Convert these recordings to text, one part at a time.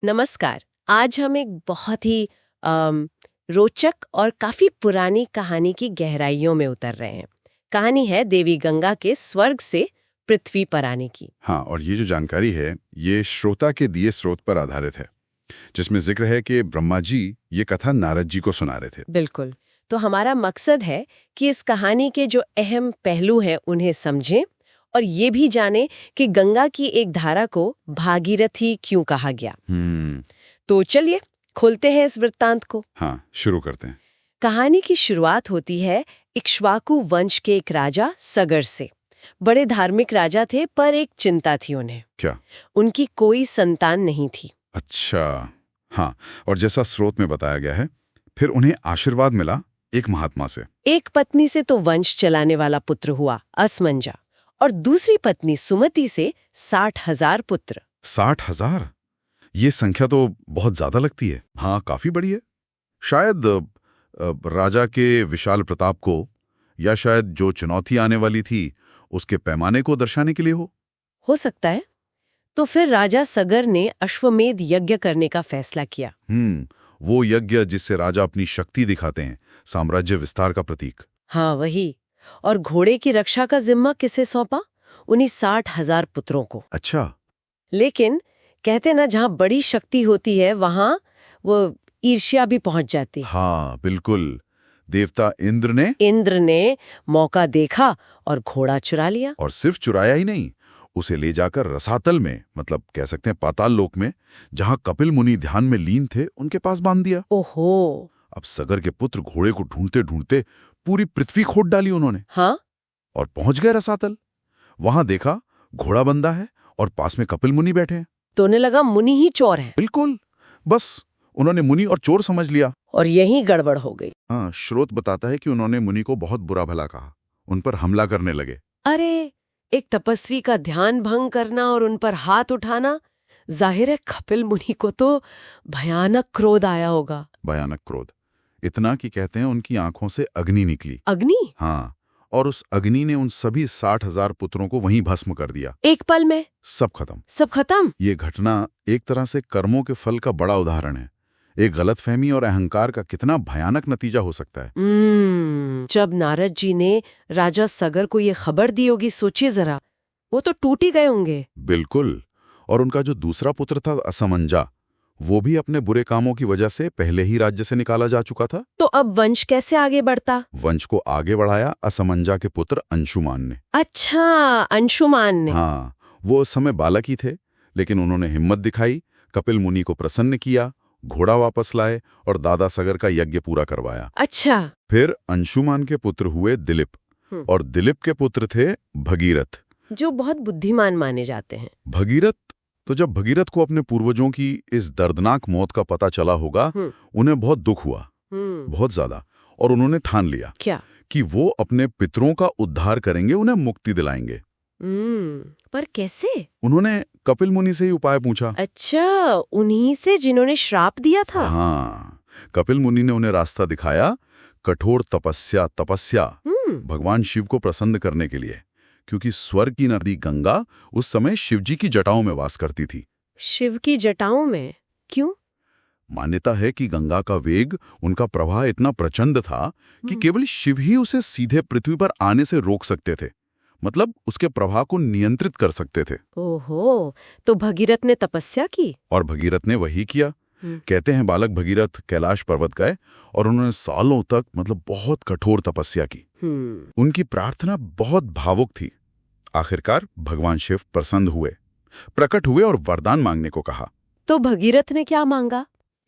नमस्कार। आज हम एक बहुत ही रोचक और काफी पुरानी कहानी की गहराइयों में उतर रहे हैं। कहानी है देवी गंगा के स्वर्ग से पृथ्वी पर आने की। हाँ, और ये जो जानकारी है ये श्रोता के दिए स्रोत पर आधारित है, जिसमें जिक्र है कि ब्रह्मा जी ये कथा नारद जी को सुना रहे थे। बिल्कुल। तो हमारा मकसद है कि इस कहानी के जो अहम पहलू हैं उन्हें समझें और ये भी जानें कि गंगा की एक धारा को भागीरथी क्यों कहा गया। तो चलिए खोलते हैं इस वृत्तांत को। हाँ, शुरू करते हैं। कहानी की शुरुआत होती है इक्ष्वाकु वंश के एक राजा सगर से। बड़े धार्मिक राजा थे, पर एक चिंता थी उन्हें। क्या? उनकी कोई संतान नहीं थी। अच्छा, हाँ, और जैसा स्रोत में बताया गया है, फिर उन्हें आशीर्वाद मिला एक महात्मा से। एक पत्नी से तो वंश चलाने वाला पुत्र हुआ असमंजा, और दूसरी पत्नी सुमति से 60,000 पुत्र। 60,000? ये संख्या तो बहुत ज्यादा लगती है। हाँ, काफी बड़ी है। शायद राजा के विशाल प्रताप को, या शायद जो चुनौती आने वाली थी उसके पैमाने को दर्शाने के लिए हो सकता है। तो फिर राजा सगर ने अश्वमेध यज्ञ करने का फैसला किया। वो यज्ञ जिससे राजा अपनी शक्ति दिखाते हैं, साम्राज्य विस्तार का प्रतीक। हाँ, वही। और घोड़े की रक्षा का जिम्मा किसे सौंपा? उन्हीं 60,000 पुत्रों को। अच्छा। लेकिन कहते ना, जहाँ बड़ी शक्ति होती है वहां वो ईर्ष्या भी पहुंच जाती। हाँ, बिल्कुल। देवता इंद्र ने मौका देखा और घोड़ा चुरा लिया। और सिर्फ चुराया ही नहीं, उसे ले जाकर रसातल में, मतलब कह सकते हैं पाताल लोक में, जहां कपिल मुनि ध्यान में लीन थे, उनके पास बांध दिया। ओहो। अब सगर के पुत्र घोड़े को ढूंढते ढूंढते पूरी पृथ्वी खोद डाली उन्होंने। हाँ? और पहुंच गए रसातल। वहां देखा घोड़ा बंधा है और पास में कपिल मुनि बैठे हैं। तो उन्हें लगा मुनि ही चोर है। बिल्कुल, बस उन्होंने मुनि और चोर समझ लिया। और यही गड़बड़ हो गई। हाँ, स्रोत बताता है कि उन्होंने मुनि को बहुत बुरा भला कहा, उन पर हमला करने लगे। अरे, एक तपस्वी का ध्यान भंग करना और उन पर हाथ उठाना, जाहिर है कपिल मुनि को तो भयानक क्रोध आया होगा। भयानक क्रोध, इतना कि कहते हैं उनकी आंखों से अग्नि निकली। अग्नि? हाँ, और उस अग्नि ने उन सभी 60,000 पुत्रों को वहीं भस्म कर दिया। एक पल में सब खत्म। सब खत्म। ये घटना एक तरह से कर्मों के फल का बड़ा उदाहरण है। एक गलतफहमी और अहंकार का कितना भयानक नतीजा हो सकता है। जब नारद जी ने राजा सगर को ये खबर दी होगी, सोचिए जरा, वो तो टूट ही गए होंगे। बिल्कुल। और उनका जो दूसरा पुत्र था असमंजा, वो भी अपने बुरे कामों की वजह से पहले ही राज्य से निकाला जा चुका था। तो अब वंश कैसे आगे बढ़ता? वंश को आगे बढ़ाया असमंजा के पुत्र अंशुमान ने। अच्छा, अंशुमान ने। हाँ, वो उस समय बालक ही थे, लेकिन उन्होंने हिम्मत दिखाई, कपिल मुनि को प्रसन्न किया, घोड़ा वापस लाए और दादा सगर का यज्ञ पूरा करवाया। अच्छा। फिर अंशुमान के पुत्र हुए दिलीप, और दिलीप के पुत्र थे भगीरथ, जो बहुत बुद्धिमान माने जाते हैं। भगीरथ तो जब भगीरथ को अपने पूर्वजों की इस दर्दनाक मौत का पता चला होगा, उन्हें बहुत दुख हुआ, बहुत ज्यादा। और उन्होंने ठान लिया क्या? कि वो अपने पितरों का उद्धार करेंगे, उन्हें मुक्ति दिलाएंगे। पर कैसे? उन्होंने कपिल मुनि से ही उपाय पूछा। अच्छा, उन्हीं से जिन्होंने श्राप दिया था। हाँ, कपिल मुनि ने उन्हें रास्ता दिखाया, कठोर तपस्या भगवान शिव को प्रसन्न करने के लिए, क्योंकि स्वर्ग की नदी गंगा उस समय शिवजी की जटाओं में वास करती थी। शिव की जटाओं में? क्यों? मान्यता है कि गंगा का वेग, उनका प्रवाह इतना प्रचंड था कि केवल शिव ही उसे सीधे पृथ्वी पर आने से रोक सकते थे, मतलब उसके प्रवाह को नियंत्रित कर सकते थे। ओहो, तो भगीरथ ने तपस्या की? और भगीरथ ने वही किया। कहते हैं बालक भगीरथ कैलाश पर्वत गए और उन्होंने सालों तक, मतलब बहुत कठोर तपस्या की। उनकी प्रार्थना बहुत भावुक थी। आखिरकार भगवान शिव प्रसन्न हुए, प्रकट हुए और वरदान मांगने को कहा। तो भगीरथ ने क्या मांगा?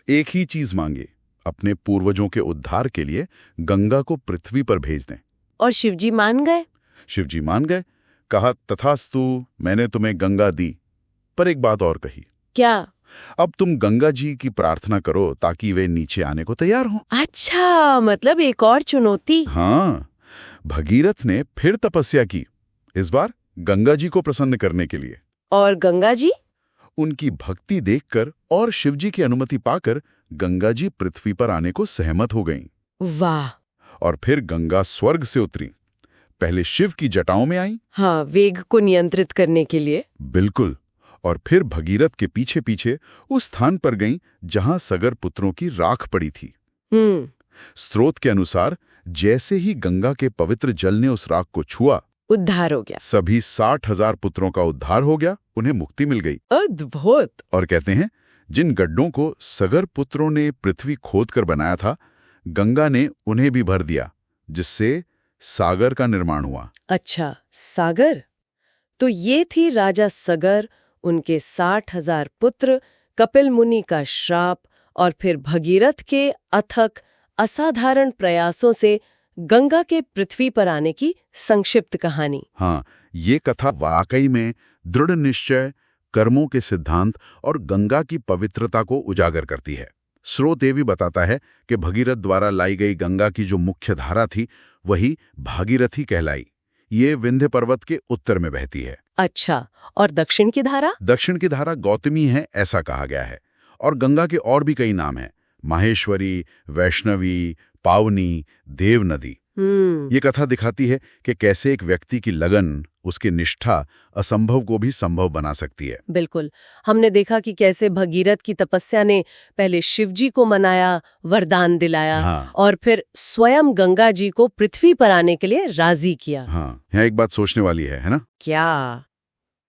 एक ही चीज मांगी, अपने पूर्वजों के उद्धार के लिए गंगा को पृथ्वी पर भेज दें। और शिवजी मान गए? शिवजी मान गए। कहा, तथास्तु, मैंने तुम्हें गंगा दी, पर एक बात और कही। क्या? अब तुम गंगा जी की प्रार्थना करो ताकि वे नीचे आने को तैयार हों। अच्छा, मतलब एक और चुनौती। हाँ, भगीरथ ने फिर तपस्या की, इस बार गंगा जी को प्रसन्न करने के लिए। और गंगा जी? उनकी भक्ति देखकर और शिवजी की अनुमति पाकर गंगा जी पृथ्वी पर आने को सहमत हो गईं। वाह। और फिर गंगा स्वर्ग से उतरी, पहले शिव की जटाओं में आई। हाँ, वेग को नियंत्रित करने के लिए। बिल्कुल। और फिर भगीरथ के पीछे पीछे उस स्थान पर गईं जहां सगर पुत्रों की राख पड़ी थी। स्रोत के अनुसार जैसे ही गंगा के पवित्र जल ने उस राख को छुआ, उद्धार हो गया। सभी 60,000 पुत्रों का उद्धार हो गया, उन्हें मुक्ति मिल गई। अद्भुत। और कहते हैं जिन गड्ढों को सगर पुत्रों ने पृथ्वी खोदकर बनाया था, गंगा ने उन्हें भी भर दिया, जिससे सागर का निर्माण हुआ। अच्छा, सागर। तो ये थी राजा सगर, उनके 60,000 पुत्र, कपिल मुनि का श्राप और फिर भगीरथ के अथक असाधारण प्रयासों से गंगा के पृथ्वी पर आने की संक्षिप्त कहानी। हाँ, ये कथा वाकई में दृढ़ निश्चय, कर्मों के सिद्धांत और गंगा की पवित्रता को उजागर करती है। स्रोत ये भी बताता है कि भगीरथ द्वारा लाई गई गंगा की जो मुख्य धारा थी, वही भागीरथी कहलाई। ये विंध्य पर्वत के उत्तर में बहती है। अच्छा, और दक्षिण की धारा? दक्षिण की धारा गौतमी है, ऐसा कहा गया है। और गंगा के और भी कई नाम हैं, माहेश्वरी, वैष्णवी, पावनी, देव नदी। ये कथा दिखाती है कि कैसे एक व्यक्ति की लगन, उसकी निष्ठा असंभव को भी संभव बना सकती है। बिल्कुल, हमने देखा कि कैसे भगीरथ की तपस्या ने पहले शिवजी को मनाया, वरदान दिलाया। हाँ। और फिर स्वयं गंगा जी को पृथ्वी पर आने के लिए राजी किया। हाँ, यहाँ एक बात सोचने वाली है ना? क्या?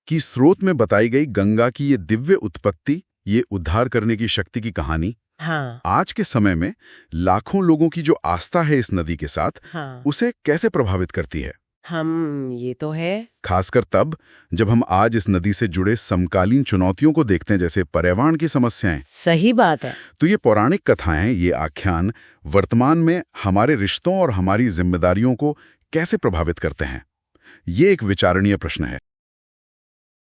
कि स्रोत में बताई गई गंगा की ये दिव्य उत्पत्ति, ये उद्धार करने की शक्ति की कहानी, हाँ, आज के समय में लाखों लोगों की जो आस्था है इस नदी के साथ, हाँ, उसे कैसे प्रभावित करती है? ये तो है। खासकर तब जब हम आज इस नदी से जुड़े समकालीन चुनौतियों को देखते हैं, जैसे पर्यावरण की समस्याएं। सही बात है। तो ये पौराणिक कथाएं, ये आख्यान वर्तमान में हमारे रिश्तों और हमारी जिम्मेदारियों को कैसे प्रभावित करते हैं? ये एक विचारणीय प्रश्न है।